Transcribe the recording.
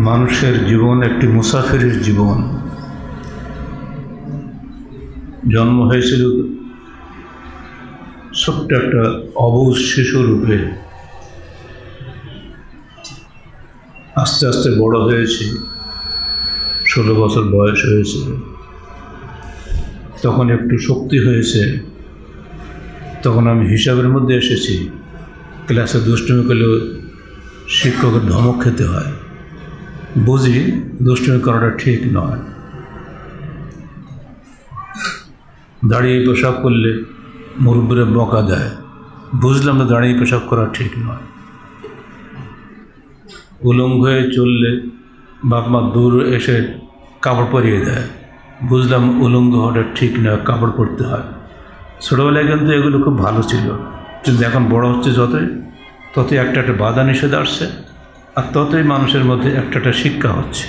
মানুষের জীবন একটি মুসাফিরের জীবন। জন্ম হয়েছিল ছোট্ট একটা অবুঝ শিশুরূপে, আস্তে আস্তে বড় হয়েছি। 16 বছর বয়স হয়েছে, তখন একটু শক্তি হয়েছে, তখন আমি হিসাবের মধ্যে এসেছি। ক্লাসে দুষ্টুমি করলেও শিক্ষকের ধমক খেতে হয়, বুঝি দুষ্টুমি করাটা ঠিক নয়। দাঁড়িয়ে পেশাব করলে মুরব্বীরা বকা দেয়, বুঝলাম না দাঁড়িয়ে পেশাব করা ঠিক নয়। উলঙ্গ হয়ে চললে বাপ মা দূর এসে কাপড় পরিয়ে দেয়, বুঝলাম উলঙ্গ হওয়াটা ঠিক নয়, কাপড় পরতে হয়। ছোটোবেলায় কিন্তু এগুলো খুব ভালো ছিল, কিন্তু এখন বড় হচ্ছে ততই একটা বাধা নিষেধ আসছে, আর ততই মানুষের মধ্যে একটা শিক্ষা হচ্ছে।